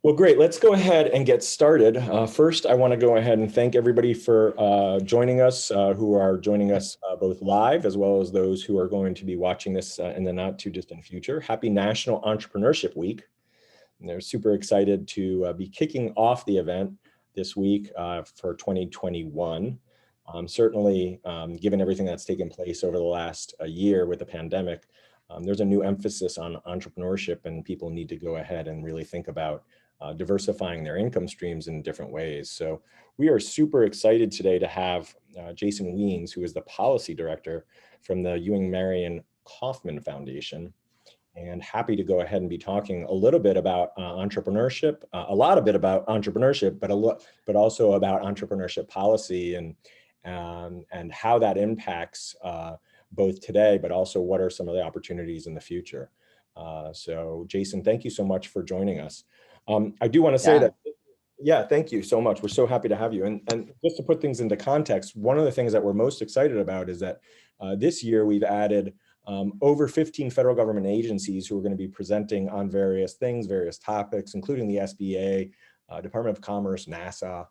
Well, great. Let's go ahead and get started. First, I want to go ahead and thank everybody for joining us, who are joining us both live, as well as those who are going to be watching this in the not too distant future. Happy National Entrepreneurship Week. And they're super excited to be kicking off the event this week for 2021. Certainly, given everything that's taken place over the last year with the pandemic, there's a new emphasis on entrepreneurship, and people need to go ahead and really think about diversifying their income streams in different ways. So we are super excited today to have Jason Weens, who is the policy director from the Ewing Marion Kauffman Foundation, and happy to go ahead and be talking a little bit about entrepreneurship, a lot of it about entrepreneurship, but also about entrepreneurship policy and how that impacts both today, but also what are some of the opportunities in the future. So Jason, thank you so much for joining us. I do want to say that, yeah, thank you so much. We're so happy to have you. And just to put things into context, one of the things that we're most excited about is that this year we've added over 15 federal government agencies who are going to be presenting on various things, various topics, including the SBA, Department of Commerce, NASA,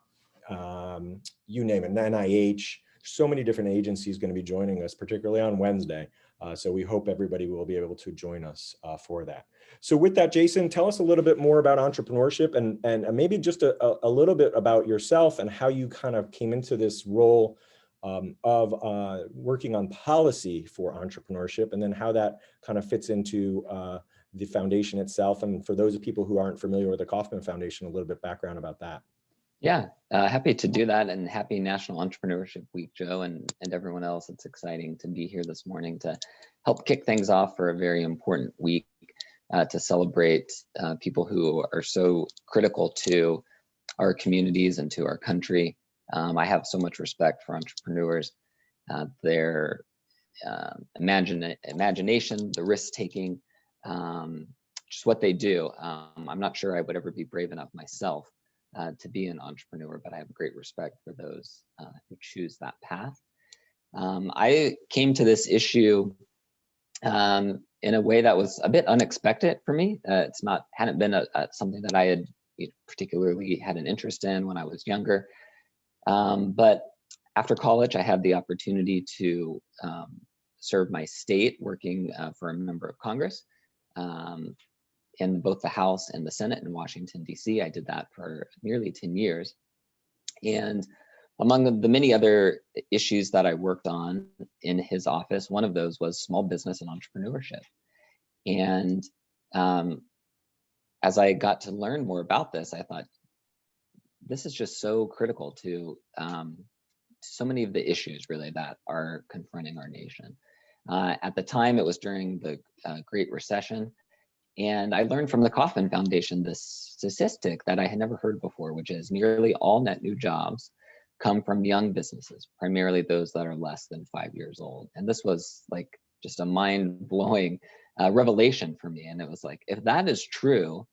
you name it, NIH. So many different agencies going to be joining us, particularly on Wednesday. So we hope everybody will be able to join us for that. So with that, Jason, tell us a little bit more about entrepreneurship and maybe just a little bit about yourself and how you kind of came into this role of working on policy for entrepreneurship, and then how that kind of fits into the foundation itself. And for those people who aren't familiar with the Kauffman Foundation, a little bit background about that. Yeah, happy to do that, and happy National Entrepreneurship Week, Joe, and everyone else. It's exciting to be here this morning to help kick things off for a very important week to celebrate people who are so critical to our communities and to our country. I have so much respect for entrepreneurs, their imagination, the risk-taking, just what they do. I'm not sure I would ever be brave enough myself to be an entrepreneur, but I have great respect for those who choose that path. I came to this issue in a way that was a bit unexpected for me. Hadn't been something that I had particularly had an interest in when I was younger. But after college, I had the opportunity to serve my state working for a member of Congress in both the House and the Senate in Washington, D.C. I did that for nearly 10 years. And among the many other issues that I worked on in his office, one of those was small business and entrepreneurship. And as I got to learn more about this, I thought, this is just so critical to so many of the issues really that are confronting our nation. At the time, it was during the Great Recession. And I learned from the Kauffman Foundation this statistic that I had never heard before, which is nearly all net new jobs come from young businesses, primarily those that are less than 5 years old. And this was like just a mind-blowing revelation for me. And it was like, if that is true,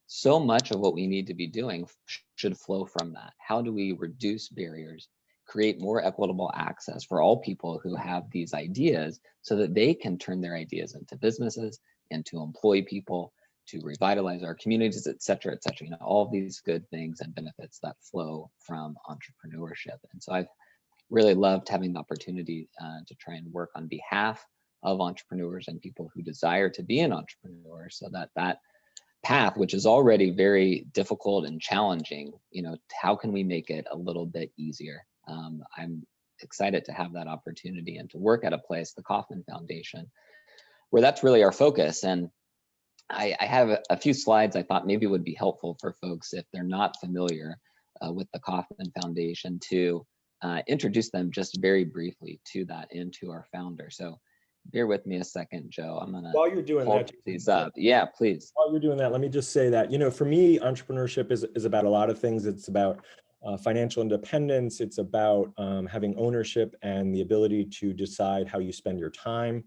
so much of what we need to be doing should flow from that. How do we reduce barriers, create more equitable access for all people who have these ideas so that they can turn their ideas into businesses and to employ people, to revitalize our communities, et cetera, all of these good things and benefits that flow from entrepreneurship. And so I've really loved having the opportunity to try and work on behalf of entrepreneurs and people who desire to be an entrepreneur, so that path, which is already very difficult and challenging, how can we make it a little bit easier? I'm excited to have that opportunity and to work at a place, the Kauffman Foundation, where that's really our focus. And I have a few slides I thought maybe would be helpful for folks if they're not familiar with the Kauffman Foundation, to introduce them just very briefly to that and to our founder. So bear with me a second, Joe. I'm gonna, while you're doing that, these up. Yeah, please. While you're doing that, let me just say that, for me, entrepreneurship is about a lot of things. It's about financial independence. It's about having ownership and the ability to decide how you spend your time.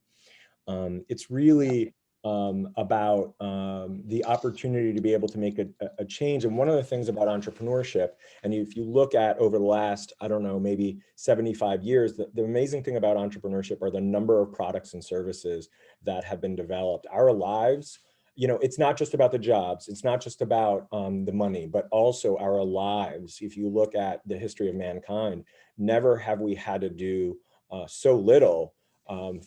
It's really about the opportunity to be able to make a change. And one of the things about entrepreneurship, and if you look at over the last, I don't know, maybe 75 years, the amazing thing about entrepreneurship are the number of products and services that have been developed. Our lives it's not just about the jobs. It's not just about the money, but also our lives. If you look at the history of mankind, never have we had to do so little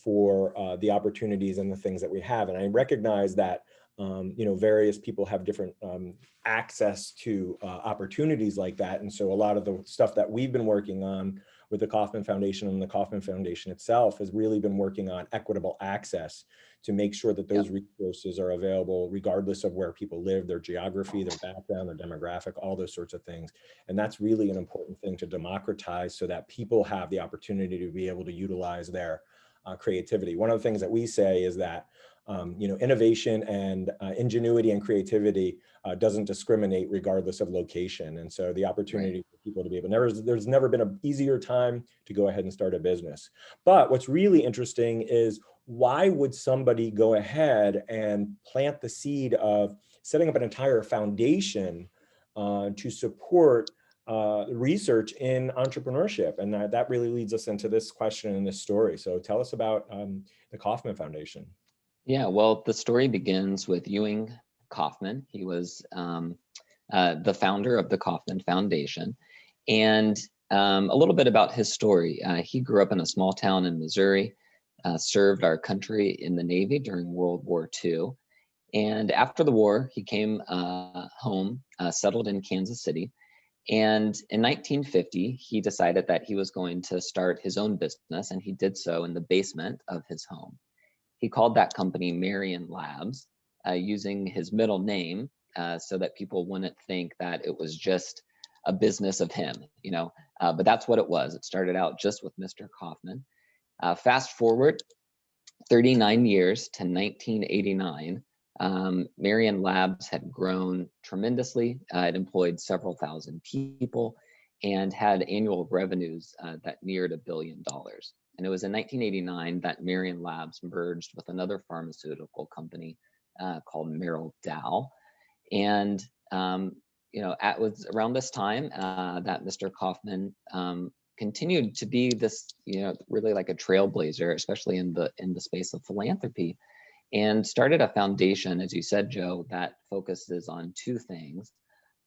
for the opportunities and the things that we have. And I recognize that, various people have different access to opportunities like that. And so a lot of the stuff that we've been working on with the Kauffman Foundation and the Kauffman Foundation itself has really been working on equitable access to make sure that those resources are available regardless of where people live, their geography, their background, their demographic, all those sorts of things. And that's really an important thing to democratize so that people have the opportunity to be able to utilize their creativity. One of the things that we say is that innovation and ingenuity and creativity doesn't discriminate regardless of location. And so the opportunity for people to be able, there's never been an easier time to go ahead and start a business. But what's really interesting is, why would somebody go ahead and plant the seed of setting up an entire foundation to support research in entrepreneurship? And that really leads us into this question and this story. So tell us about the Kauffman Foundation. Yeah, well, the story begins with Ewing Kauffman. He was the founder of the Kauffman Foundation. And a little bit about his story. He grew up in a small town in Missouri, served our country in the Navy during World War II. And after the war, he came home, settled in Kansas City. And in 1950, he decided that he was going to start his own business, and he did so in the basement of his home. He called that company Marion Labs, using his middle name so that people wouldn't think that it was just a business of him, but that's what it was. It started out just with Mr. Kauffman. Fast forward 39 years to 1989, Marion Labs had grown tremendously. It employed several thousand people and had annual revenues that neared $1 billion. And it was in 1989 that Marion Labs merged with another pharmaceutical company called Merrill Dow. And it was around this time that Mr. Kauffman continued to be this, really like a trailblazer, especially in the space of philanthropy, and started a foundation, as you said, Joe, that focuses on two things: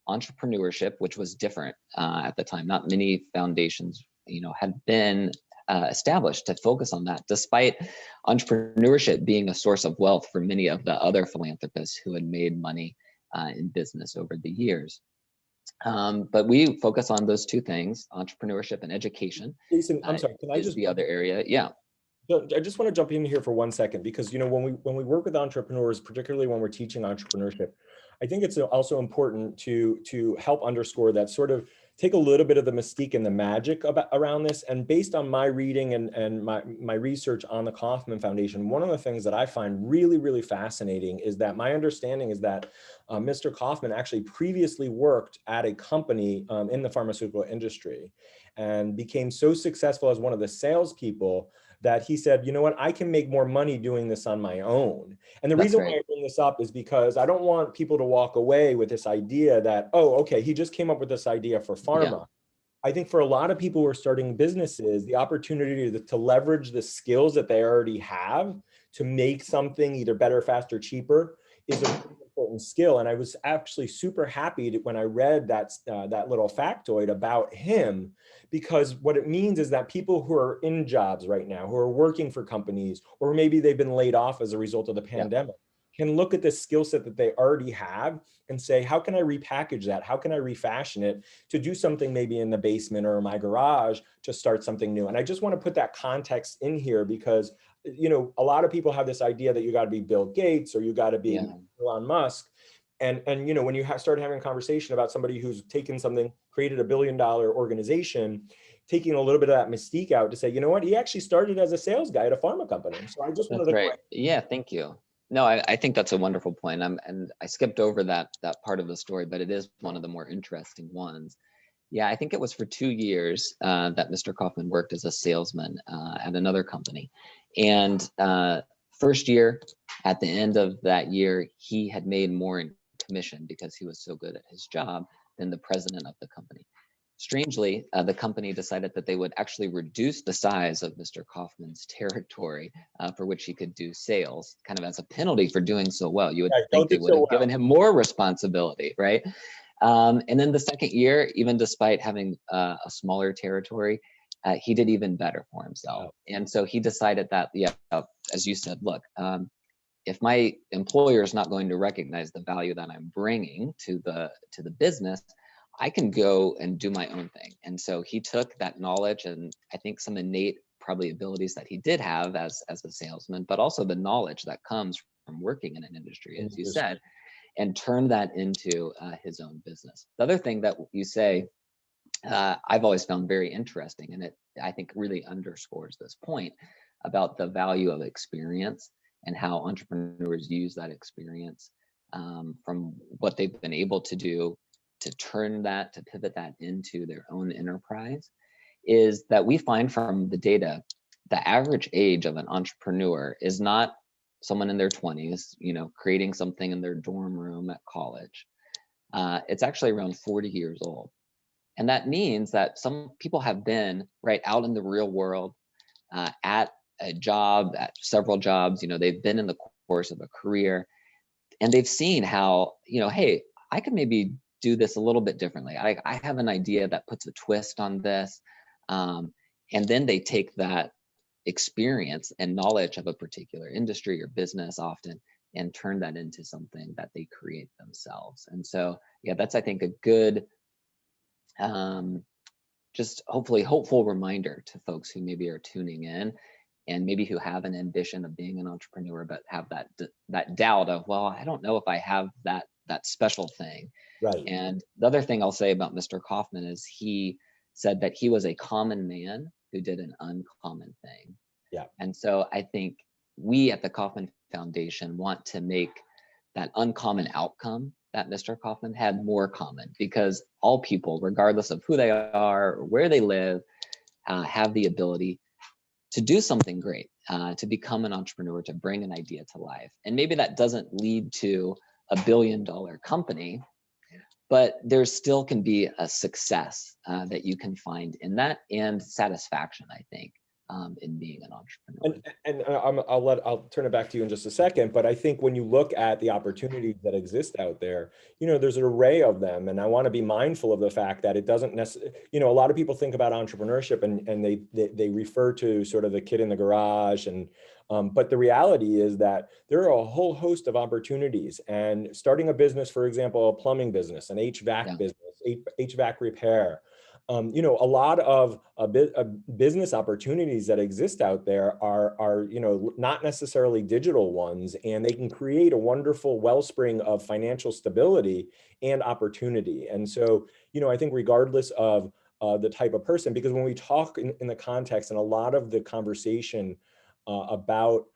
entrepreneurship, which was different at the time. Not many foundations, had been established to focus on that, despite entrepreneurship being a source of wealth for many of the other philanthropists who had made money in business over the years. But we focus on those two things: entrepreneurship and education. Jason, I'm sorry, can I just the other area? Yeah. So I just want to jump in here for 1 second, because when we work with entrepreneurs, particularly when we're teaching entrepreneurship, I think it's also important to help underscore that, sort of take a little bit of the mystique and the magic around this. And based on my reading and my research on the Kauffman Foundation, one of the things that I find really, really fascinating is that my understanding is that Mr. Kauffman actually previously worked at a company in the pharmaceutical industry and became so successful as one of the salespeople that he said, you know what, I can make more money doing this on my own. And the reason why I bring this up is because I don't want people to walk away with this idea that, oh, okay, he just came up with this idea for pharma. Yeah. I think for a lot of people who are starting businesses, the opportunity to leverage the skills that they already have to make something either better, faster, cheaper is a really important skill. And I was actually super happy when I read that little factoid about him, because what it means is that people who are in jobs right now, who are working for companies, or maybe they've been laid off as a result of the pandemic, can look at the skill set that they already have and say, how can I repackage that? How can I refashion it to do something maybe in the basement or my garage to start something new? And I just want to put that context in here because, a lot of people have this idea that you got to be Bill Gates or you got to be Elon Musk. And when you start having a conversation about somebody who's taken something, created $1 billion organization, taking a little bit of that mystique out to say, you know what, he actually started as a sales guy at a pharma company. So I just wanted to. Right. Yeah, thank you. No, I think that's a wonderful point. And I skipped over that part of the story, but it is one of the more interesting ones. Yeah, I think it was for 2 years that Mr. Kauffman worked as a salesman at another company. And first year, at the end of that year, he had made more in commission because he was so good at his job than the president of the company. strangely, the company decided that they would actually reduce the size of Mr. Kauffman's territory for which he could do sales, kind of as a penalty for doing so well. You would Yeah, think don't they do would so have well. given him more responsibility, right? And then the second year, even despite having a smaller territory, he did even better for himself. Wow. And so he decided that, yeah, as you said, look, if my employer is not going to recognize the value that I'm bringing to the business, I can go and do my own thing. And so he took that knowledge and I think some innate probably abilities that he did have as a salesman, but also the knowledge that comes from working in an industry, as you said, and turned that into his own business. The other thing that you say, I've always found very interesting, and it I think really underscores this point about the value of experience and how entrepreneurs use that experience from what they've been able to do to turn that, to pivot that into their own enterprise, is that we find from the data, the average age of an entrepreneur is not someone in their 20s, creating something in their dorm room at college. It's actually around 40 years old. And that means that some people have been right out in the real world at a job, at several jobs, they've been in the course of a career and they've seen how, hey, I could maybe do this a little bit differently. I have an idea that puts a twist on this. And then they take that experience and knowledge of a particular industry or business often and turn that into something that they create themselves. And so, yeah, that's, I think, a good, just hopefully hopeful reminder to folks who maybe are tuning in and maybe who have an ambition of being an entrepreneur, but have that doubt of, well, I don't know if I have that special thing. Right. And the other thing I'll say about Mr. Kauffman is he said that he was a common man who did an uncommon thing. Yeah. And so I think we at the Kauffman Foundation want to make that uncommon outcome that Mr. Kauffman had more common, because all people, regardless of who they are or where they live, have the ability to do something great, to become an entrepreneur, to bring an idea to life. And maybe that doesn't lead to $1 billion company, but there still can be a success that you can find in that, and satisfaction, I think, in being an entrepreneur. And I'll turn it back to you in just a second, but I think when you look at the opportunities that exist out there, there's an array of them, and I want to be mindful of the fact that it doesn't necessarily, a lot of people think about entrepreneurship and they refer to sort of the kid in the garage, and but the reality is that there are a whole host of opportunities. And starting a business, for example, a plumbing business, an HVAC business, HVAC repair. A lot of business opportunities that exist out there are not necessarily digital ones, and they can create a wonderful wellspring of financial stability and opportunity. And so, I think regardless of the type of person, because when we talk in the context and a lot of the conversation about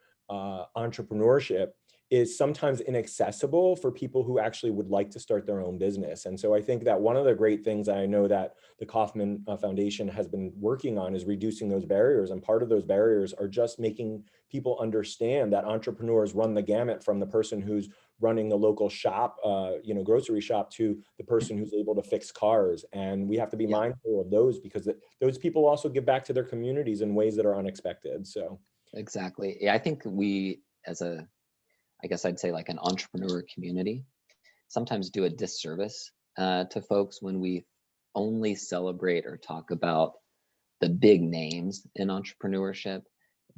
entrepreneurship is sometimes inaccessible for people who actually would like to start their own business. And so I think that one of the great things I know that the Kauffman Foundation has been working on is reducing those barriers. And part of those barriers are just making people understand that entrepreneurs run the gamut, from the person who's running the local shop, grocery shop, to the person who's able to fix cars. And we have to be mindful of those, because those people also give back to their communities in ways that are unexpected. So exactly. Yeah, I think we, I guess I'd say like an entrepreneur community, sometimes do a disservice to folks when we only celebrate or talk about the big names in entrepreneurship,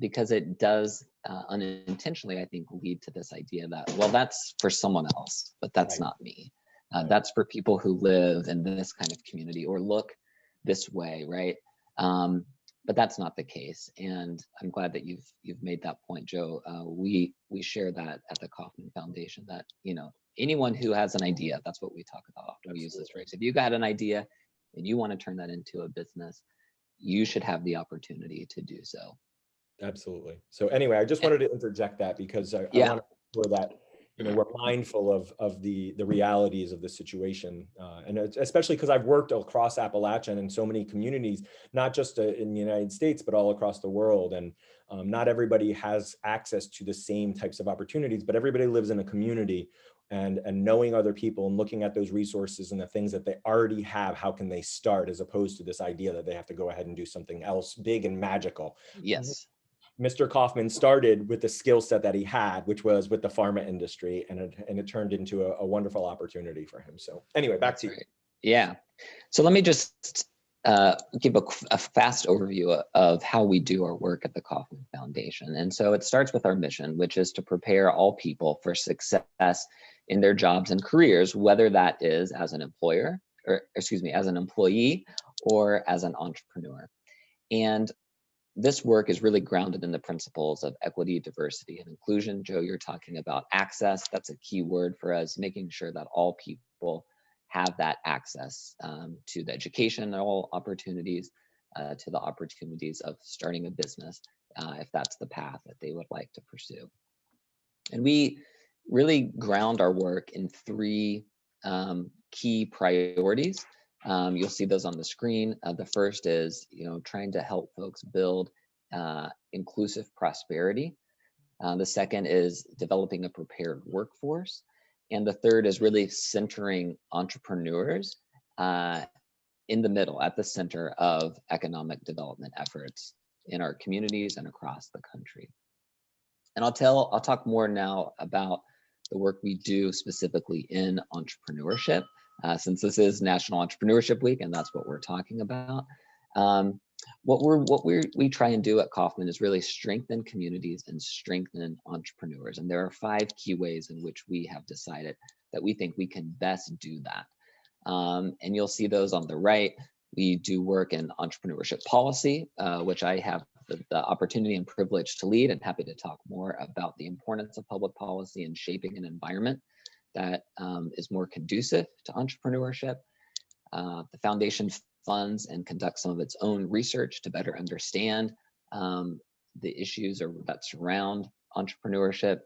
because it does unintentionally, I think, lead to this idea that, well, that's for someone else, but that's not me. That's for people who live in this kind of community or look this way, right? But that's not the case, and I'm glad that you've made that point, Joe. We share that at the Kauffman Foundation, that anyone who has an idea, that's what we talk about often. We use this phrase: if you got an idea and you want to turn that into a business, you should have the opportunity to do so. Absolutely. So anyway, I just wanted to interject that, because I want to make sure that we're mindful of the realities of the situation, and especially because I've worked across Appalachia and in so many communities, not just in the United States, but all across the world. And not everybody has access to the same types of opportunities, but everybody lives in a community and knowing other people and looking at those resources and the things that they already have, how can they start, as opposed to this idea that they have to go ahead and do something else big and magical. Yes. Mr. Kauffman started with the skill set that he had, which was with the pharma industry, and it turned into a wonderful opportunity for him. So anyway, back That's to you. right. Yeah. So let me just give a fast overview of how we do our work at the Kauffman Foundation. And so it starts with our mission, which is to prepare all people for success in their jobs and careers, whether that is as an employer, or excuse me, as an employee or as an entrepreneur. And this work is really grounded in the principles of equity, diversity, and inclusion. Joe, you're talking about access. That's a key word for us, making sure that all people have that access to the educational opportunities, to the opportunities of starting a business, if that's the path that they would like to pursue. And we really ground our work in three key priorities. You'll see those on the screen. The first is, trying to help folks build inclusive prosperity. The second is developing a prepared workforce. And the third is really centering entrepreneurs in the middle, at the center of economic development efforts in our communities and across the country. And I'll talk more now about the work we do specifically in entrepreneurship, since this is National Entrepreneurship Week, and that's what we're talking about. What we try and do at Kauffman is really strengthen communities and strengthen entrepreneurs. And there are 5 key ways in which we have decided that we think we can best do that. And you'll see those on the right. We do work in entrepreneurship policy, which I have the opportunity and privilege to lead, and happy to talk more about the importance of public policy and shaping an environment that is more conducive to entrepreneurship. The foundation funds and conducts some of its own research to better understand the issues that surround entrepreneurship.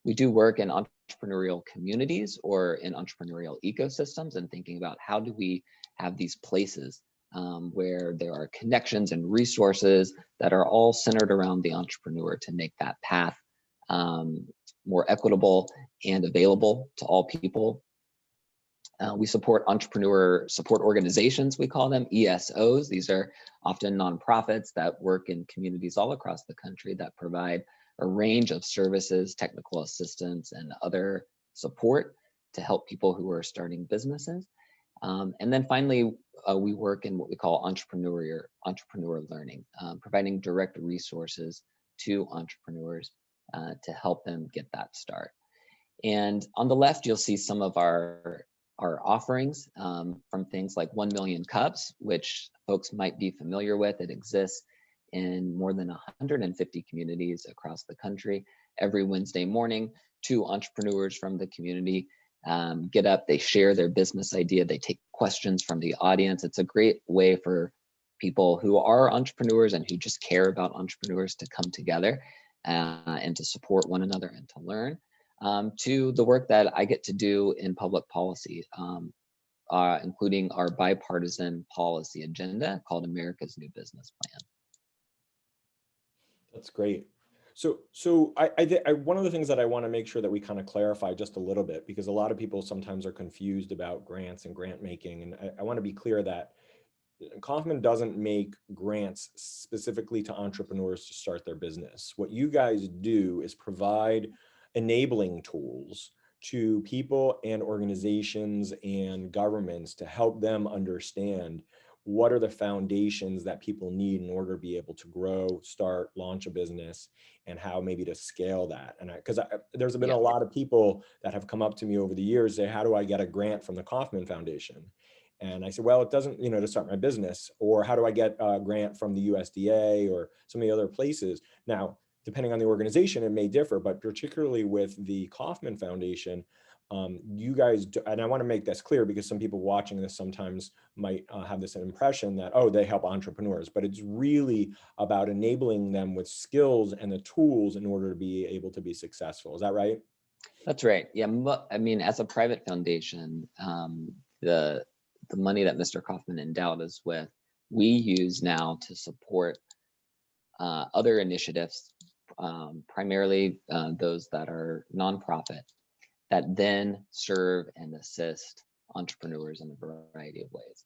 We do work in entrepreneurial communities or in entrepreneurial ecosystems, and thinking about how do we have these places where there are connections and resources that are all centered around the entrepreneur to make that path more equitable and available to all people. We support entrepreneur support organizations, we call them ESOs. These are often nonprofits that work in communities all across the country that provide a range of services, technical assistance, and other support to help people who are starting businesses. And then finally, we work in what we call entrepreneur learning, providing direct resources to entrepreneurs to help them get that start. And on the left, you'll see some of our offerings from things like 1 Million Cups, which folks might be familiar with. It exists in more than 150 communities across the country. Every Wednesday morning, 2 entrepreneurs from the community get up, they share their business idea, they take questions from the audience. It's a great way for people who are entrepreneurs and who just care about entrepreneurs to come together and to support one another and to learn. To the work that I get to do in public policy, including our bipartisan policy agenda called America's New Business Plan. That's great. So one of the things that I want to make sure that we kind of clarify just a little bit, because a lot of people sometimes are confused about grants and grant making, and I want to be clear that Kauffman doesn't make grants specifically to entrepreneurs to start their business. What you guys do is provide enabling tools to people and organizations and governments to help them understand what are the foundations that people need in order to be able to grow, start, launch a business, and how maybe to scale that. And because there's been a lot of people that have come up to me over the years, say, how do I get a grant from the Kauffman Foundation? And I said, well, it doesn't, to start my business. Or how do I get a grant from the USDA or some of the other places? Now, depending on the organization, it may differ, but particularly with the Kauffman Foundation, you guys do, and I want to make this clear because some people watching this sometimes might have this impression that, oh, they help entrepreneurs, but it's really about enabling them with skills and the tools in order to be able to be successful. Is that right? That's right. Yeah, I mean, as a private foundation, the money that Mr. Kauffman endowed us with, we use now to support other initiatives, primarily those that are nonprofit, that then serve and assist entrepreneurs in a variety of ways.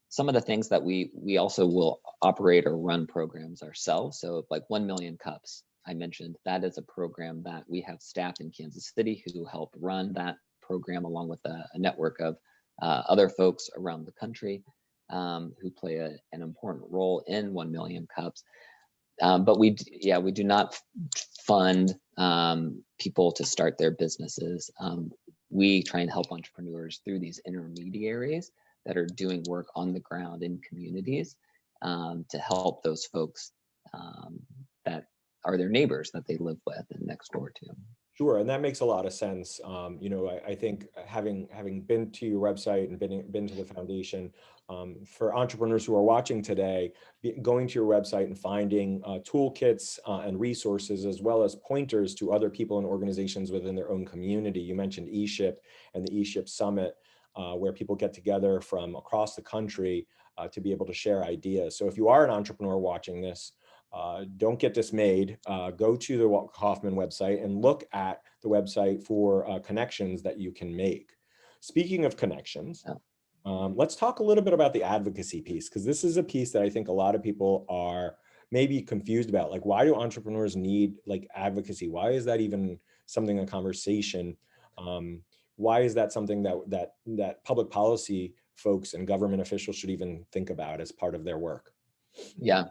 Some of the things that we also will operate or run programs ourselves. So like 1 Million Cups, I mentioned, that is a program that we have staff in Kansas City who help run that program, along with a network of other folks around the country who play an important role in 1 Million Cups. But we do not fund people to start their businesses. We try and help entrepreneurs through these intermediaries that are doing work on the ground in communities to help those folks that are their neighbors that they live with and next door to. Sure, and that makes a lot of sense. I think having been to your website and been to the foundation, for entrepreneurs who are watching today, going to your website and finding toolkits and resources, as well as pointers to other people and organizations within their own community. You mentioned Eship and the Eship Summit, where people get together from across the country to be able to share ideas. So if you are an entrepreneur watching this, don't get dismayed. Go to the Kauffman website and look at the website for connections that you can make. Speaking of connections, let's talk a little bit about the advocacy piece, because this is a piece that I think a lot of people are maybe confused about. Like, why do entrepreneurs need like advocacy? Why is that even something, a conversation? Why is that something that public policy folks and government officials should even think about as part of their work? Yeah.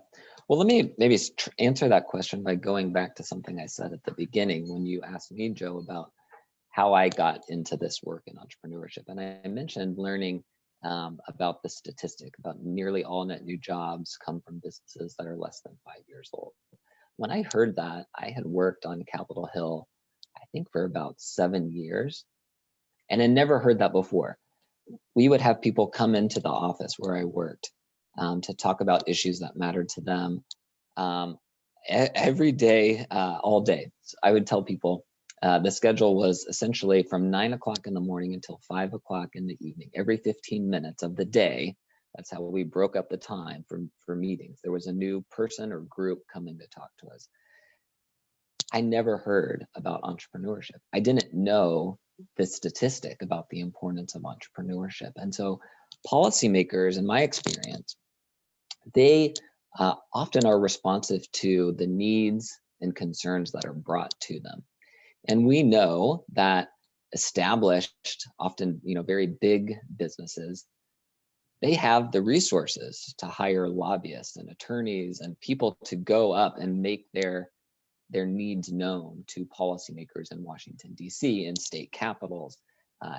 Well, let me maybe answer that question by going back to something I said at the beginning when you asked me, Joe, about how I got into this work in entrepreneurship. And I mentioned learning about the statistic about nearly all net new jobs come from businesses that are less than 5 years old. When I heard that, I had worked on Capitol Hill, I think for about 7 years, and I never heard that before. We would have people come into the office where I worked to talk about issues that mattered to them every day, all day. So I would tell people the schedule was essentially from 9 o'clock in the morning until 5 o'clock in the evening. Every 15 minutes of the day, that's how we broke up the time for meetings. There was a new person or group coming to talk to us. I never heard about entrepreneurship. I didn't know the statistic about the importance of entrepreneurship. And so policymakers, in my experience, they often are responsive to the needs and concerns that are brought to them. And we know that established, often, very big businesses, they have the resources to hire lobbyists and attorneys and people to go up and make their needs known to policymakers in Washington, D.C., in state capitals,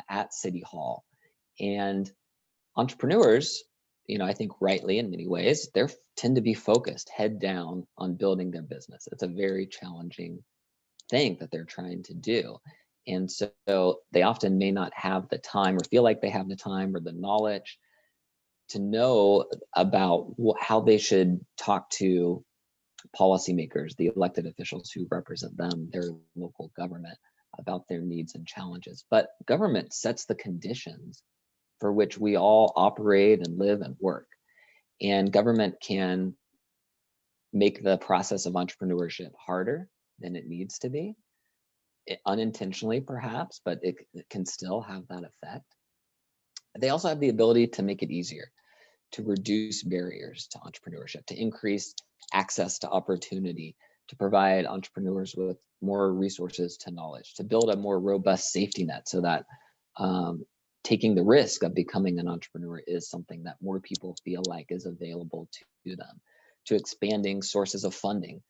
at City Hall. And entrepreneurs, I think rightly in many ways, they tend to be focused head down on building their business. It's a very challenging thing that they're trying to do. And so they often may not have the time or feel like they have the time or the knowledge to know about how they should talk to policymakers, the elected officials who represent them, their local government, about their needs and challenges. But government sets the conditions for which we all operate and live and work. And government can make the process of entrepreneurship harder than it needs to be, unintentionally perhaps, but it can still have that effect. They also have the ability to make it easier, to reduce barriers to entrepreneurship, to increase access to opportunity, to provide entrepreneurs with more resources to knowledge, to build a more robust safety net so that taking the risk of becoming an entrepreneur is something that more people feel like is available to them, to expanding sources of funding.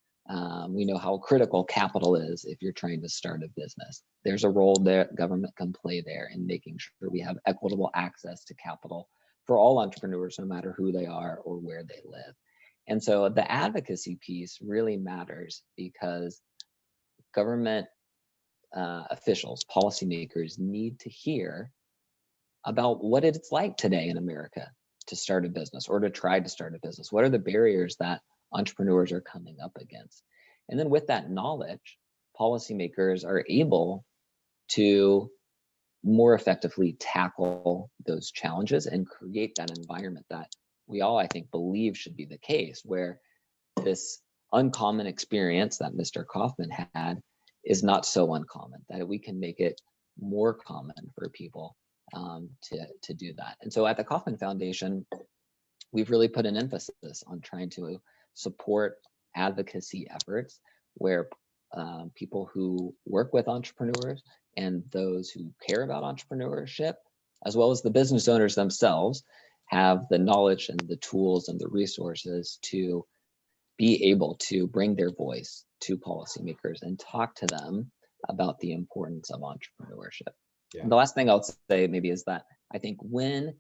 We know how critical capital is if you're trying to start a business. There's a role that government can play there in making sure we have equitable access to capital for all entrepreneurs, no matter who they are or where they live. And so the advocacy piece really matters because government officials, policymakers need to hear about what it's like today in America to start a business or to try to start a business. What are the barriers that entrepreneurs are coming up against? And then with that knowledge, policymakers are able to more effectively tackle those challenges and create that environment that we all, I think, believe should be the case, where this uncommon experience that Mr. Kauffman had is not so uncommon, that we can make it more common for people to do that. And so at the Kauffman Foundation, we've really put an emphasis on trying to support advocacy efforts where people who work with entrepreneurs and those who care about entrepreneurship, as well as the business owners themselves, have the knowledge and the tools and the resources to be able to bring their voice to policymakers and talk to them about the importance of entrepreneurship. Yeah. And the last thing I'll say maybe is that I think when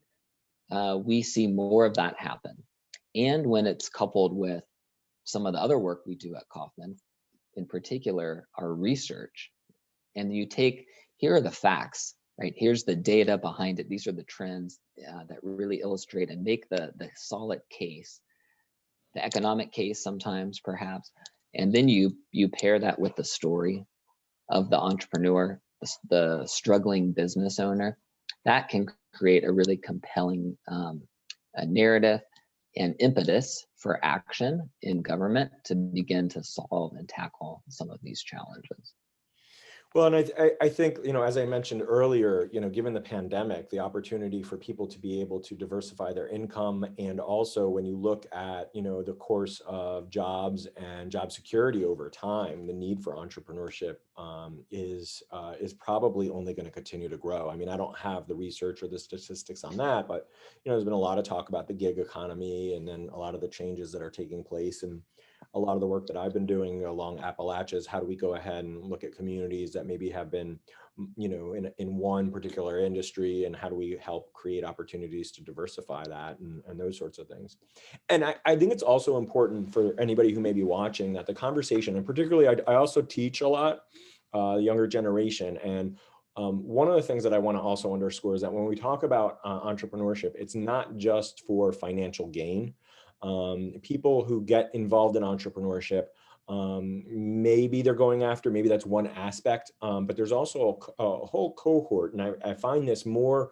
we see more of that happen, and when it's coupled with some of the other work we do at Kauffman, in particular our research, and you take, here are the facts, right? Here's the data behind it. These are the trends that really illustrate and make the solid case, the economic case sometimes perhaps, and then you pair that with the story of the entrepreneur, the struggling business owner. That can create a really compelling a narrative and impetus for action in government to begin to solve and tackle some of these challenges. Well, and I think, as I mentioned earlier, given the pandemic, the opportunity for people to be able to diversify their income, and also when you look at, the course of jobs and job security over time, the need for entrepreneurship is probably only going to continue to grow. I mean, I don't have the research or the statistics on that, but, there's been a lot of talk about the gig economy, and then a lot of the changes that are taking place. And a lot of the work that I've been doing along Appalachia's, how do we go ahead and look at communities that maybe have been, in one particular industry, and how do we help create opportunities to diversify that, and those sorts of things. And I think it's also important for anybody who may be watching that the conversation, and particularly I also teach a lot, the younger generation. And one of the things that I want to also underscore is that when we talk about entrepreneurship, it's not just for financial gain. People who get involved in entrepreneurship, maybe they're going after, maybe that's one aspect, but there's also a whole cohort, and I find this more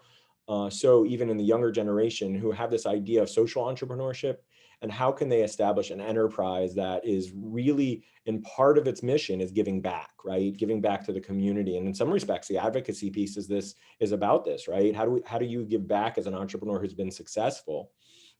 so even in the younger generation, who have this idea of social entrepreneurship, and how can they establish an enterprise that is really, in part of its mission, is giving back, right? Giving back to the community. And in some respects, the advocacy piece is about this, right? How do you give back as an entrepreneur who's been successful?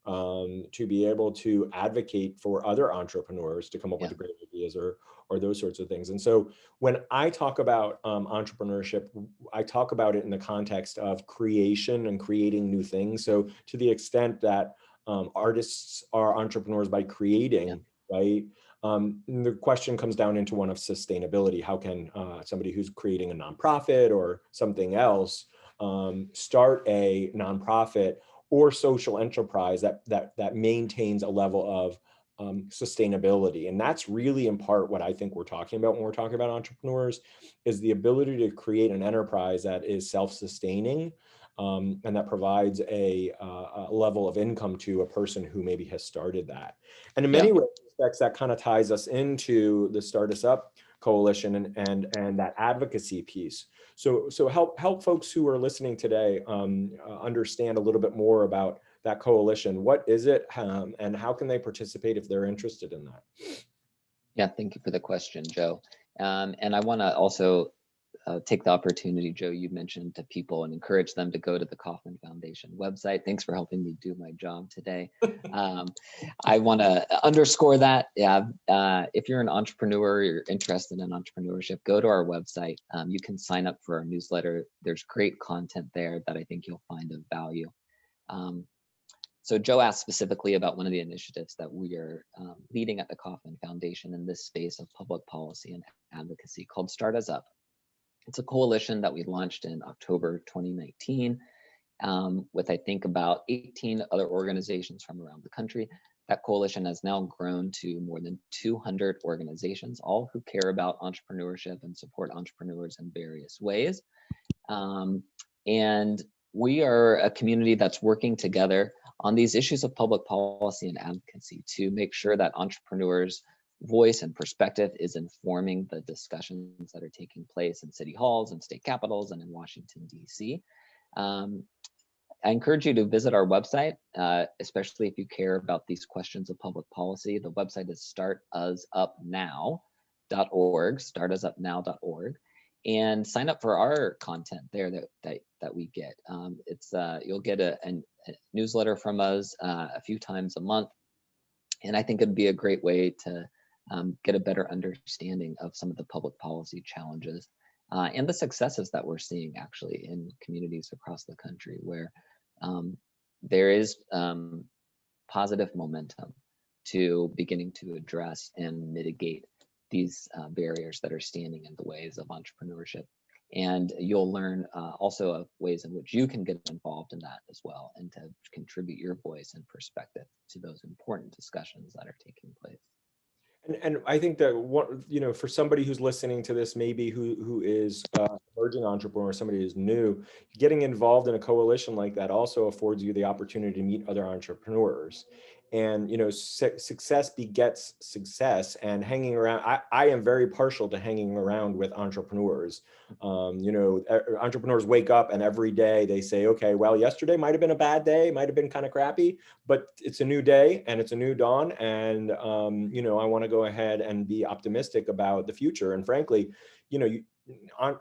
To be able to advocate for other entrepreneurs to come up with great ideas or those sorts of things. And so when I talk about entrepreneurship, I talk about it in the context of creation and creating new things. So to the extent that artists are entrepreneurs by creating, right? The question comes down into one of sustainability. How can somebody who's creating a nonprofit or something else start a nonprofit or social enterprise that maintains a level of sustainability? And that's really in part what I think we're talking about when we're talking about entrepreneurs, is the ability to create an enterprise that is self-sustaining, and that provides a level of income to a person who maybe has started that. And in many respects, that kind of ties us into the Start Us Up Coalition and that advocacy piece. So help folks who are listening today understand a little bit more about that coalition. What is it, and how can they participate if they're interested in that? Yeah, thank you for the question, Joe. And I want to also take the opportunity, Joe, you mentioned, to people and encourage them to go to the Kauffman Foundation website. Thanks for helping me do my job today. I want to underscore that. If you're an entrepreneur, you're interested in entrepreneurship, go to our website. You can sign up for our newsletter. There's great content there that I think you'll find of value. So Joe asked specifically about one of the initiatives that we are leading at the Kauffman Foundation in this space of public policy and advocacy, called Start Us Up. It's a coalition that we launched in October 2019 with, I think, about 18 other organizations from around the country. That coalition has now grown to more than 200 organizations, all who care about entrepreneurship and support entrepreneurs in various ways. And we are a community that's working together on these issues of public policy and advocacy to make sure that entrepreneurs' voice and perspective is informing the discussions that are taking place in city halls and state capitals and in Washington, D.C. I encourage you to visit our website, especially if you care about these questions of public policy. The website is startusupnow.org, startusupnow.org. and sign up for our content there that we get. You'll get a newsletter from us a few times a month, and I think it'd be a great way to get a better understanding of some of the public policy challenges and the successes that we're seeing actually in communities across the country, where there is positive momentum to beginning to address and mitigate these barriers that are standing in the ways of entrepreneurship. And you'll learn also of ways in which you can get involved in that as well, and to contribute your voice and perspective to those important discussions that are taking place. And I think that for somebody who's listening to this, maybe who is emerging entrepreneur, somebody who's new, getting involved in a coalition like that also affords you the opportunity to meet other entrepreneurs. And success begets success, and hanging around. I am very partial to hanging around with entrepreneurs. Entrepreneurs wake up and every day they say, okay, well, yesterday might have been a bad day, might have been kind of crappy, but it's a new day and it's a new dawn. And, I want to go ahead and be optimistic about the future. And frankly,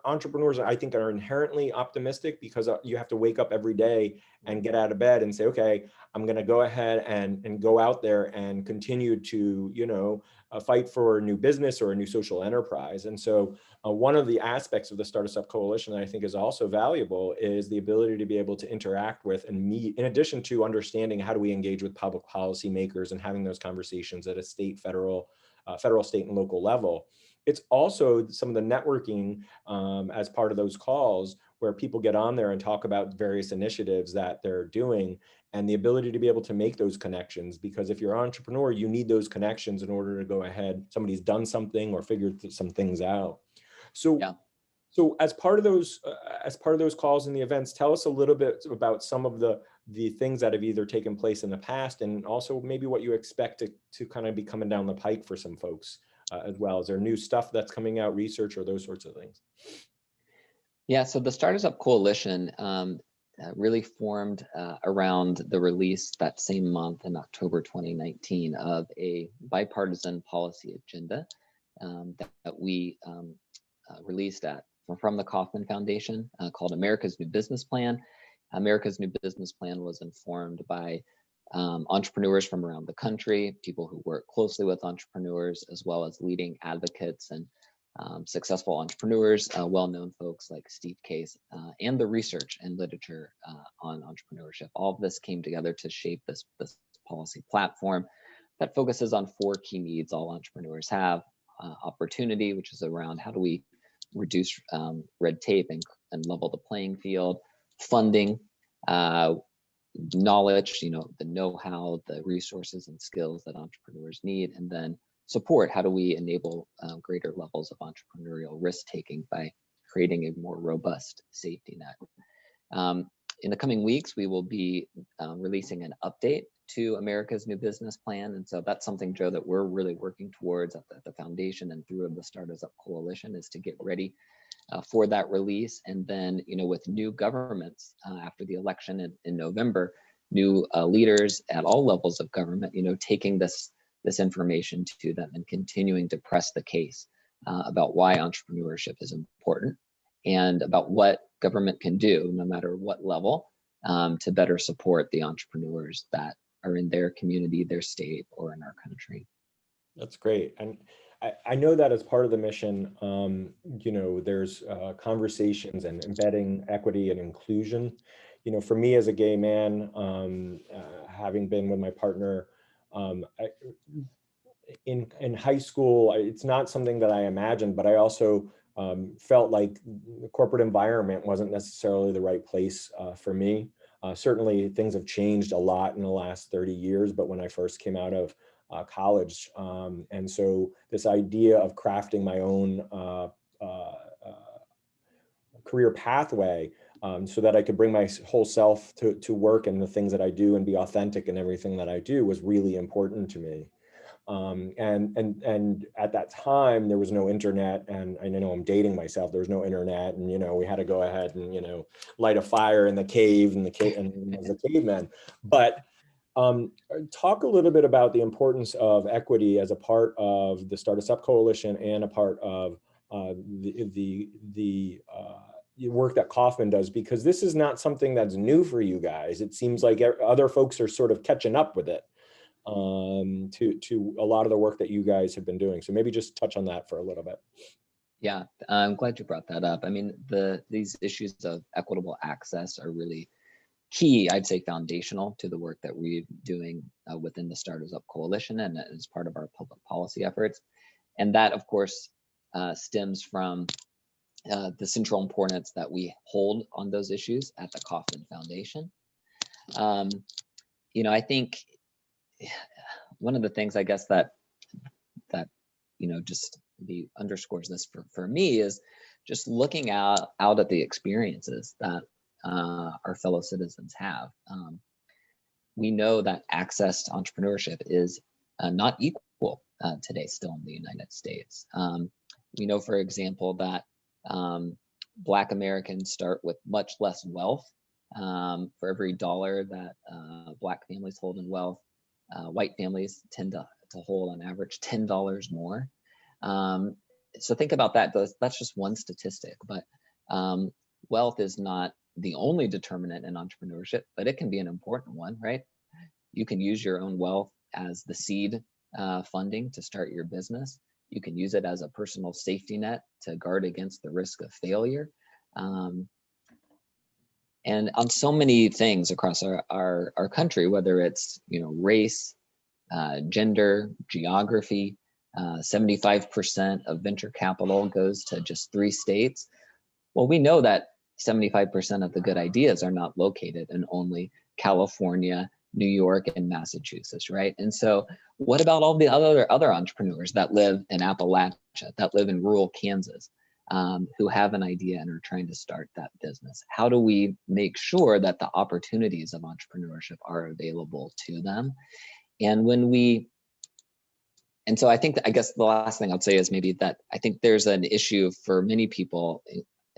entrepreneurs, I think, are inherently optimistic because you have to wake up every day and get out of bed and say, okay, I'm going to go ahead and go out there and continue to, fight for a new business or a new social enterprise. And so one of the aspects of the Start Us Up Coalition that I think is also valuable is the ability to be able to interact with and meet, in addition to understanding how do we engage with public policy makers and having those conversations at a state, federal, state and local level. It's also some of the networking as part of those calls where people get on there and talk about various initiatives that they're doing, and the ability to be able to make those connections. Because if you're an entrepreneur, you need those connections in order to go ahead. Somebody's done something or figured some things out. So, yeah. So as part of those calls and the events, tell us a little bit about some of the things that have either taken place in the past, and also maybe what you expect to kind of be coming down the pike for some folks as well. Is there new stuff that's coming out, research or those sorts of things? Yeah, so the Start Us Up Coalition really formed around the release that same month in October 2019 of a bipartisan policy agenda that we released from the Kauffman Foundation called America's New Business Plan. America's New Business Plan was informed by entrepreneurs from around the country, people who work closely with entrepreneurs, as well as leading advocates and successful entrepreneurs, well-known folks like Steve Case, and the research and literature on entrepreneurship. All of this came together to shape this policy platform that focuses on 4 key needs all entrepreneurs have. Opportunity, which is around how do we reduce red tape and level the playing field. Funding, knowledge, the know-how, the resources and skills that entrepreneurs need. And then support, how do we enable greater levels of entrepreneurial risk-taking by creating a more robust safety net. In the coming weeks, we will be releasing an update to America's New Business Plan. And so that's something, Joe, that we're really working towards at the foundation and through the Start Us Up Coalition, is to get ready for that release. And then, with new governments after the election in November, new leaders at all levels of government, taking this information to them and continuing to press the case about why entrepreneurship is important and about what government can do, no matter what level, to better support the entrepreneurs that are in their community, their state, or in our country. That's great. And I know that as part of the mission, there's conversations and embedding equity and inclusion. For me as a gay man, having been with my partner in high school, it's not something that I imagined, but I also felt like the corporate environment wasn't necessarily the right place for me. Certainly things have changed a lot in the last 30 years, but when I first came out of college. And so this idea of crafting my own career pathway so that I could bring my whole self to work and the things that I do and be authentic in everything that I do was really important to me. And at that time there was no internet, and I know I'm dating myself. There was no internet, and we had to go ahead and light a fire in the cave and as a caveman. But talk a little bit about the importance of equity as a part of the Start Us Up Coalition and a part of work that Kauffman does, because this is not something that's new for you guys. It seems like other folks are sort of catching up with it, to a lot of the work that you guys have been doing. So maybe just touch on that for a little bit. Yeah, I'm glad you brought that up. I mean, these issues of equitable access are really key, I'd say foundational to the work that we're doing within the Starters Up Coalition and as part of our public policy efforts. And that, of course, stems from the central importance that we hold on those issues at the Kauffman Foundation. I think one of the things, I guess, that just underscores this for me is just looking out at the experiences that our fellow citizens have. We know that access to entrepreneurship is not equal today still in the United States. We know, for example, that Black Americans start with much less wealth. For every dollar that Black families hold in wealth, white families tend to hold on average $10 more. So think about that. That's just one statistic, but wealth is not the only determinant in entrepreneurship, but it can be an important one, right? You can use your own wealth as the seed funding to start your business. You can use it as a personal safety net to guard against the risk of failure. And on so many things across our country, whether it's race, gender, geography, 75% of venture capital goes to just 3 states. Well, we know that 75% of the good ideas are not located in only California, New York, and Massachusetts, right? And so what about all the other entrepreneurs that live in Appalachia, that live in rural Kansas, who have an idea and are trying to start that business? How do we make sure that the opportunities of entrepreneurship are available to them? And so I guess the last thing I'd say is maybe that I think there's an issue for many people,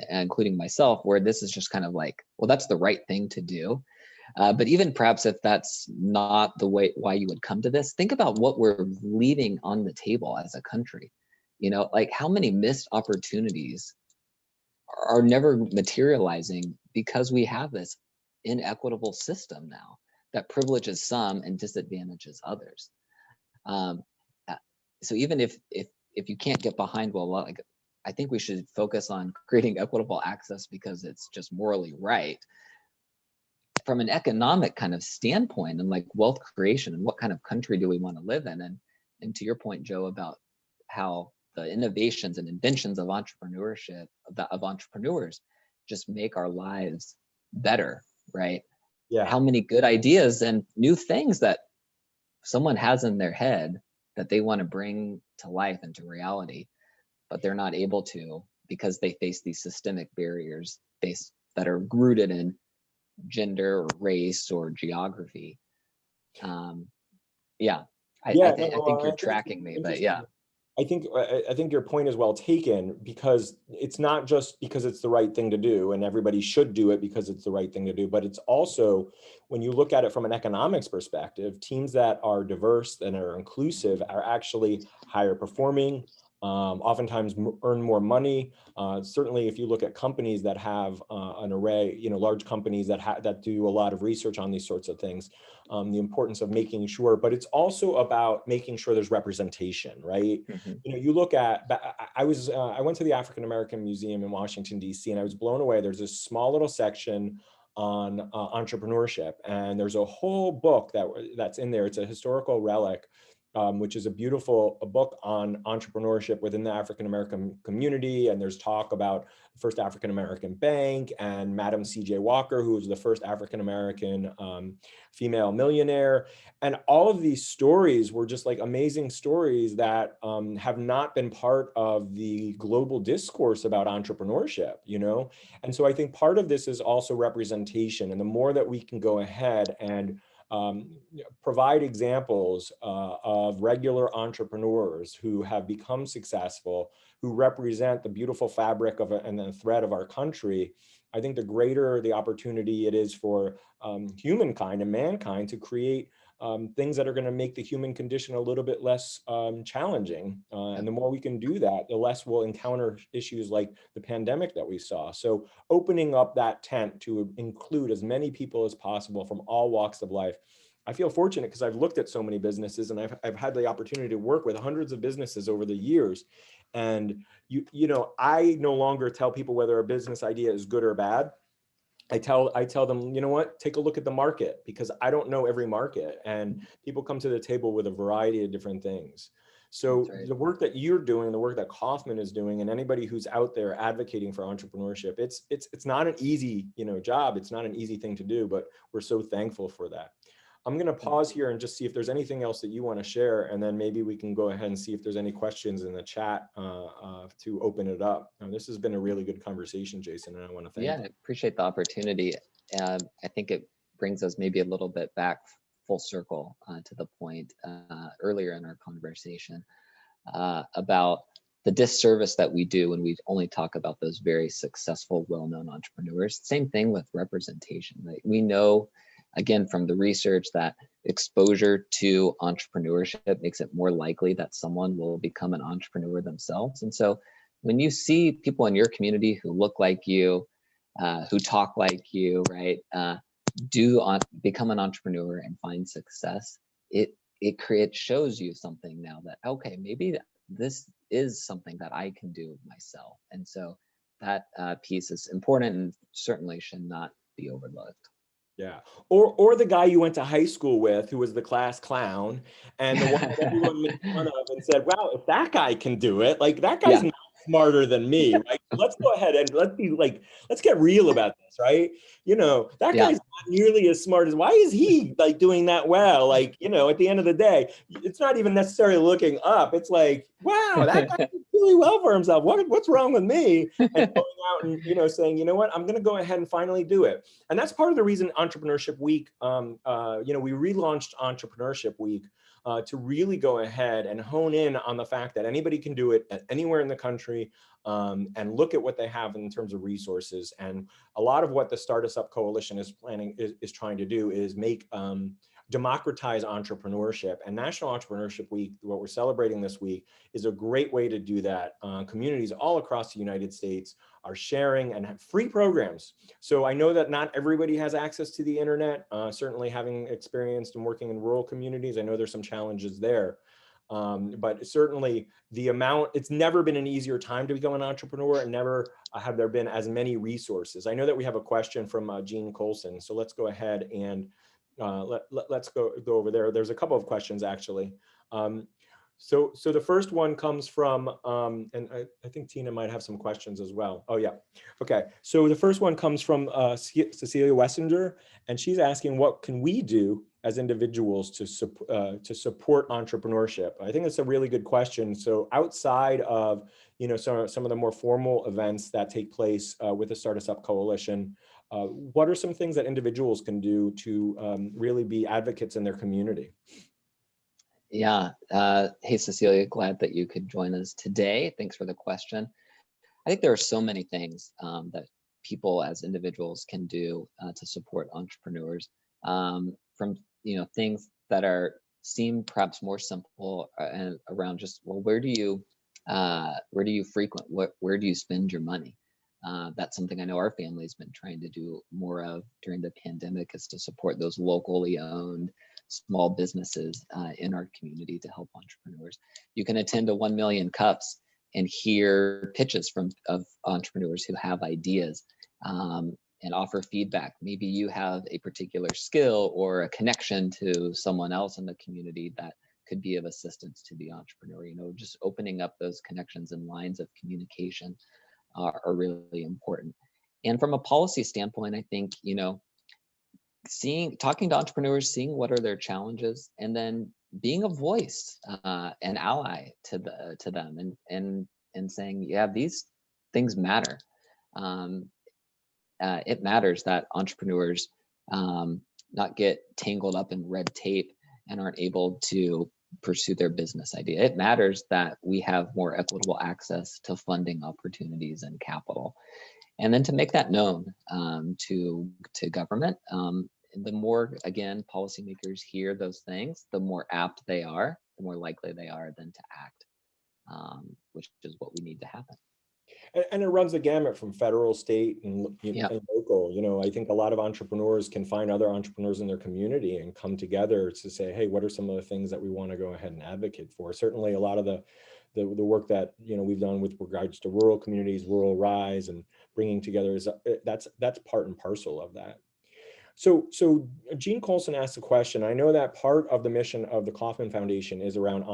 including myself, where this is just kind of like, well, that's the right thing to do. But even perhaps if that's not the way why you would come to this, think about what we're leaving on the table as a country. Like how many missed opportunities are never materializing because we have this inequitable system now that privileges some and disadvantages others. So even if you can't get behind, well, like, I think we should focus on creating equitable access because it's just morally right. From an economic kind of standpoint and like wealth creation and what kind of country do we want to live in? And to your point, Joe, about how the innovations and inventions of entrepreneurship, of entrepreneurs, just make our lives better, right? Yeah. How many good ideas and new things that someone has in their head that they want to bring to life and to reality, but they're not able to because they face these systemic barriers that are rooted in gender or race or geography. I think you're tracking me, but yeah. I think your point is well taken, because it's not just because it's the right thing to do and everybody should do it because it's the right thing to do, but it's also, when you look at it from an economics perspective, teams that are diverse and are inclusive are actually higher performing, oftentimes earn more money. Certainly, if you look at companies that have an array, large companies that do a lot of research on these sorts of things, the importance of making sure, but it's also about making sure there's representation, right? Mm-hmm. You look at, I went to the African American Museum in Washington, D.C., and I was blown away. There's this small little section on entrepreneurship, and there's a whole book that's in there. It's a historical relic, which is a book on entrepreneurship within the African American community. And there's talk about the first African American bank and Madam C.J. Walker, who was the first African American female millionaire. And all of these stories were just like amazing stories that have not been part of the global discourse about entrepreneurship, And so I think part of this is also representation. And the more that we can go ahead and provide examples of regular entrepreneurs who have become successful, who represent the beautiful fabric and the thread of our country, I think the greater the opportunity it is for humankind and mankind to create things that are going to make the human condition a little bit less challenging. And the more we can do that, the less we'll encounter issues like the pandemic that we saw. So opening up that tent to include as many people as possible from all walks of life. I feel fortunate because I've looked at so many businesses, and I've had the opportunity to work with hundreds of businesses over the years. And I no longer tell people whether a business idea is good or bad. I tell them, you know what, take a look at the market, because I don't know every market, and people come to the table with a variety of different things. So Right. the work that you're doing, the work that Kauffman is doing, and anybody who's out there advocating for entrepreneurship, it's not an easy, job. It's not an easy thing to do, but we're so thankful for that. I'm going to pause here and just see if there's anything else that you want to share, and then maybe we can go ahead and see if there's any questions in the chat to open it up. This has been a really good conversation, Jason, and I want to thank you. I appreciate the opportunity. I think it brings us maybe a little bit back full circle to the point earlier in our conversation about the disservice that we do when we only talk about those very successful, well-known entrepreneurs. Same thing with representation. Right? We know, again, from the research, that exposure to entrepreneurship makes it more likely that someone will become an entrepreneur themselves. And so when you see people in your community who look like you, who talk like you, right, become an entrepreneur and find success, it shows you something now that, okay, maybe this is something that I can do myself. And so that piece is important and certainly should not be overlooked. Yeah. Or the guy you went to high school with who was the class clown, and the one that everyone made fun of and said, wow, if that guy can do it, like that guy's not smarter than me, right? So let's go ahead and let's get real about this, right? That guy's not nearly as smart as, why is he like doing that well? Like, at the end of the day, it's not even necessarily looking up. It's like, wow, that guy did really well for himself. What's wrong with me? And going out and, saying, you know what, I'm going to go ahead and finally do it. And that's part of the reason Entrepreneurship Week, we relaunched Entrepreneurship Week to really go ahead and hone in on the fact that anybody can do it anywhere in the country, and look at what they have in terms of resources. And a lot of what the Start Us Up Coalition is trying to do is make democratize entrepreneurship. And National Entrepreneurship Week, what we're celebrating this week, is a great way to do that. Communities all across the United States are sharing and have free programs. So I know that not everybody has access to the internet. Certainly, having experienced and working in rural communities, I know there's some challenges there. But certainly it's never been an easier time to become an entrepreneur, and never have there been as many resources. I know that we have a question from Jean Colson. So let's go ahead and let's go over there. There's a couple of questions actually. So the first one comes from, and I think Tina might have some questions as well. Oh yeah, okay. So the first one comes from Cecilia Wessinger, and she's asking, what can we do as individuals to support entrepreneurship? I think that's a really good question. So outside of some of the more formal events that take place with the Start Us Up Coalition, what are some things that individuals can do to really be advocates in their community? Yeah. Hey, Cecilia, glad that you could join us today. Thanks for the question. I think there are so many things that people as individuals can do to support entrepreneurs, from things that seem perhaps more simple and around just, well, where do you frequent? Where do you spend your money? That's something I know our family's been trying to do more of during the pandemic, is to support those locally owned small businesses in our community to help entrepreneurs. You can attend a 1 Million Cups and hear pitches of entrepreneurs who have ideas, and offer feedback. Maybe you have a particular skill or a connection to someone else in the community that could be of assistance to the entrepreneur. Just opening up those connections and lines of communication are really important. And from a policy standpoint, I think, talking to entrepreneurs, seeing what are their challenges, and then being a voice, an ally to them, and saying, yeah, these things matter. It matters that entrepreneurs not get tangled up in red tape and aren't able to pursue their business idea. It matters that we have more equitable access to funding opportunities and capital. And then to make that known to government, the more, again, policymakers hear those things, the more apt they are, the more likely they are then to act, which is what we need to happen. And it runs the gamut from federal, state, Yeah. and local. You know, I think a lot of entrepreneurs can find other entrepreneurs in their community and come together to say, hey, what are some of the things that we want to go ahead and advocate for? Certainly a lot of the work that, you know, we've done with regards to rural communities, Rural Rise, and bringing together is that's part and parcel of that. So Gene Colson asked a question. I know that part of the mission of the Kauffman Foundation is around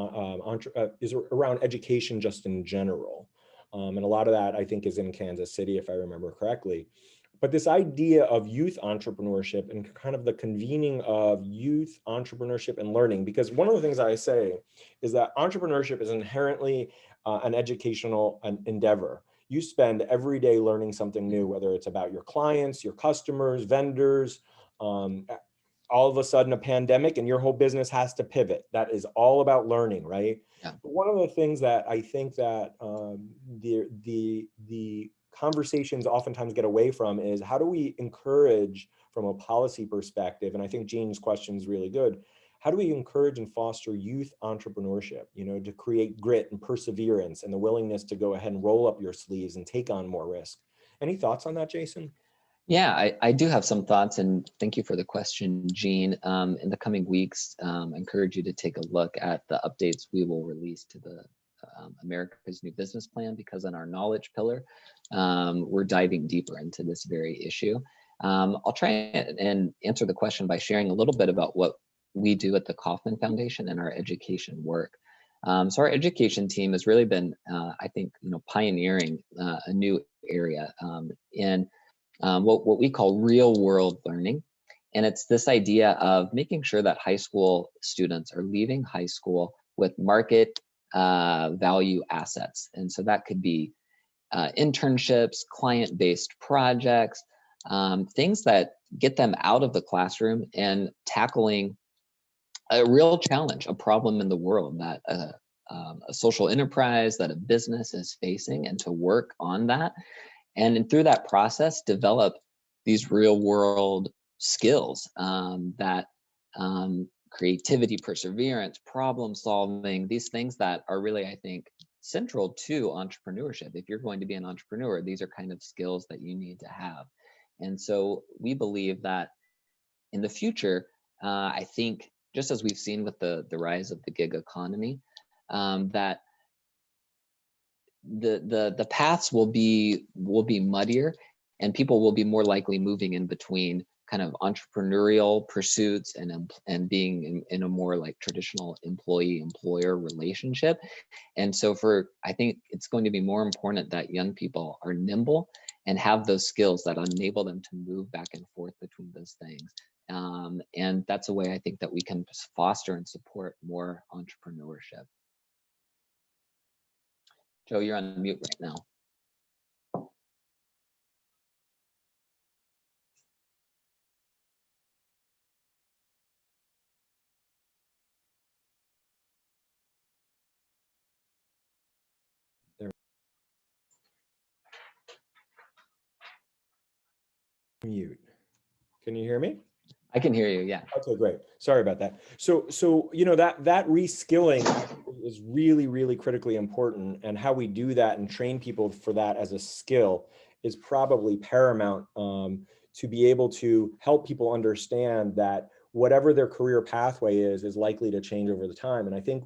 education just in general. And a lot of that, I think, is in Kansas City, if I remember correctly. But this idea of youth entrepreneurship and kind of the convening of youth entrepreneurship and learning, because one of the things I say is that entrepreneurship is inherently an educational endeavor. You spend every day learning something new, whether it's about your clients, your customers, vendors. All of a sudden a pandemic and your whole business has to pivot. That is all about learning, right? Yeah. But one of the things that I think that the conversations oftentimes get away from is how do we encourage from a policy perspective? And I think Gene's question is really good. How do we encourage and foster youth entrepreneurship, you know, to create grit and perseverance and the willingness to go ahead and roll up your sleeves and take on more risk? Any thoughts on that, Jason? Yeah, I do have some thoughts, and thank you for the question, Gene. In the coming weeks, I encourage you to take a look at the updates we will release to the America's New Business Plan, because in our knowledge pillar, we're diving deeper into this very issue. I'll try and answer the question by sharing a little bit about what we do at the Kauffman Foundation and our education work. So our education team has really been, I think, you know, pioneering a new area in what we call real world learning. And it's this idea of making sure that high school students are leaving high school with market value assets. And so that could be internships, client-based projects, things that get them out of the classroom and tackling a real challenge, a problem in the world that a social enterprise, that a business is facing, and to work on that. And through that process, develop these real world skills that creativity, perseverance, problem solving, these things that are really, I think, central to entrepreneurship. If you're going to be an entrepreneur, these are kind of skills that you need to have. And so we believe that in the future, I think, just as we've seen with the rise of the gig economy, that the paths will be muddier, and people will be more likely moving in between kind of entrepreneurial pursuits and being in a more like traditional employee-employer relationship. And so I think it's going to be more important that young people are nimble and have those skills that enable them to move back and forth between those things. And that's a way I think that we can foster and support more entrepreneurship. Joe, you're on mute right now. Mute. Can you hear me? I can hear you, yeah. Okay, great. Sorry about that. So you know, that reskilling is really, really critically important, and how we do that and train people for that as a skill is probably paramount to be able to help people understand that whatever their career pathway is likely to change over the time. And I think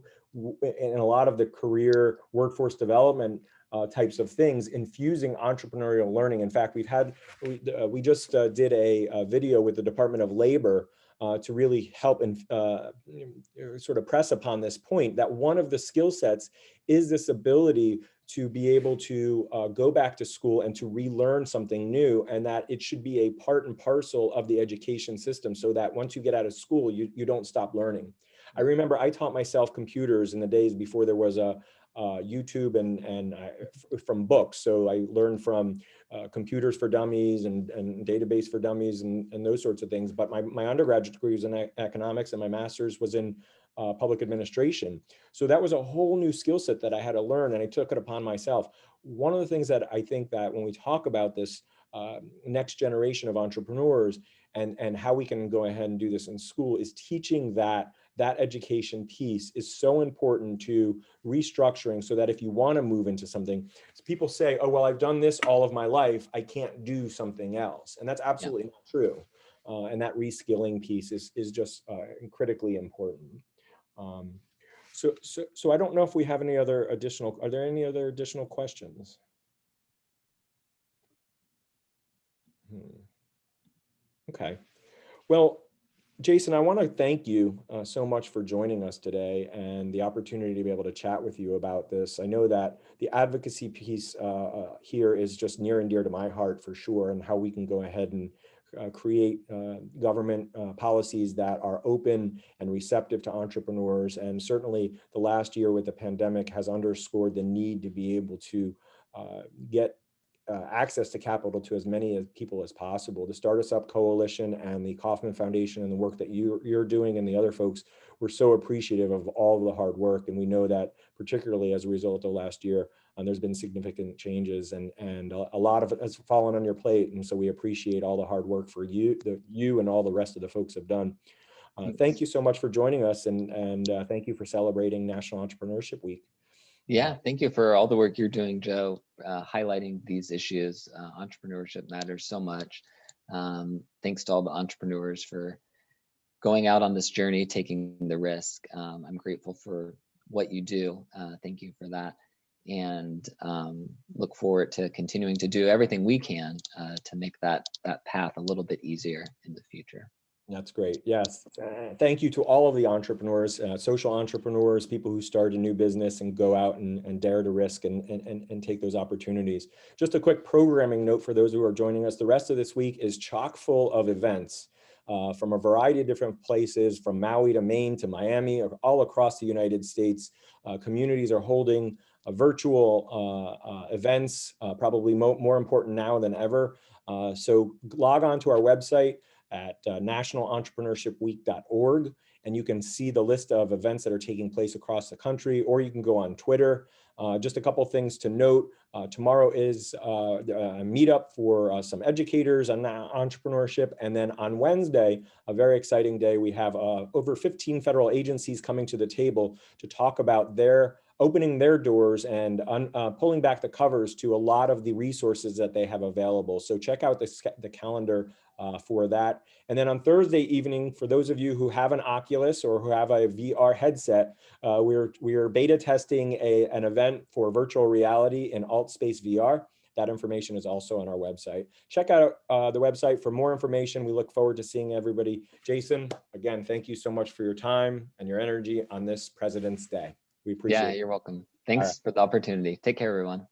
in a lot of the career workforce development types of things, infusing entrepreneurial learning. In fact, we just did a video with the Department of Labor to really help and sort of press upon this point that one of the skill sets is this ability to be able to go back to school and to relearn something new, and that it should be a part and parcel of the education system, so that once you get out of school, you don't stop learning. I remember I taught myself computers in the days before there was a YouTube and from books. So I learned from computers for dummies and database for dummies and those sorts of things. But my undergraduate degree was in economics and my master's was in public administration. So that was a whole new skill set that I had to learn, and I took it upon myself. One of the things that I think that when we talk about this next generation of entrepreneurs, and how we can go ahead and do this in school is teaching that education piece is so important to restructuring, so that if you want to move into something, people say, oh, well, I've done this all of my life, I can't do something else. And that's Yeah. absolutely not true. And that reskilling piece is just critically important. So I don't know if we have any other additional, are there any other additional questions? Okay. Well, Jason, I want to thank you so much for joining us today and the opportunity to be able to chat with you about this. I know that the advocacy piece here is just near and dear to my heart for sure, and how we can go ahead and create government policies that are open and receptive to entrepreneurs. And certainly the last year with the pandemic has underscored the need to be able to get access to capital to as many people as possible. The Start Us Up Coalition and the Kauffman Foundation and the work that you're doing and the other folks, we're so appreciative of all of the hard work. And we know that particularly as a result of last year, there's been significant changes, and a lot of it has fallen on your plate. And so we appreciate all the hard work for you and all the rest of the folks have done. Thank you so much for joining us, and thank you for celebrating National Entrepreneurship Week. Yeah, thank you for all the work you're doing, Joe, highlighting these issues. Entrepreneurship matters so much. Thanks to all the entrepreneurs for going out on this journey, taking the risk. I'm grateful for what you do. Thank you for that. And look forward to continuing to do everything we can to make that path a little bit easier in the future. That's great. Yes. Thank you to all of the entrepreneurs, social entrepreneurs, people who start a new business and go out and dare to risk and take those opportunities. Just a quick programming note for those who are joining us. The rest of this week is chock full of events from a variety of different places, from Maui to Maine to Miami, all across the United States. Communities are holding virtual events, probably more important now than ever. So log on to our website at nationalentrepreneurshipweek.org, and you can see the list of events that are taking place across the country, or you can go on Twitter. Just a couple things to note. Tomorrow is a meetup for some educators on entrepreneurship. And then on Wednesday, a very exciting day, we have over 15 federal agencies coming to the table to talk about opening their doors and pulling back the covers to a lot of the resources that they have available. So check out the calendar for that. And then on Thursday evening, for those of you who have an Oculus or who have a VR headset, we're beta testing an event for virtual reality in AltSpace VR. That information is also on our website. Check out the website for more information. We look forward to seeing everybody. Jason, again, thank you so much for your time and your energy on this President's Day. We appreciate it. Yeah, you're welcome. Thanks for the opportunity. Take care, everyone.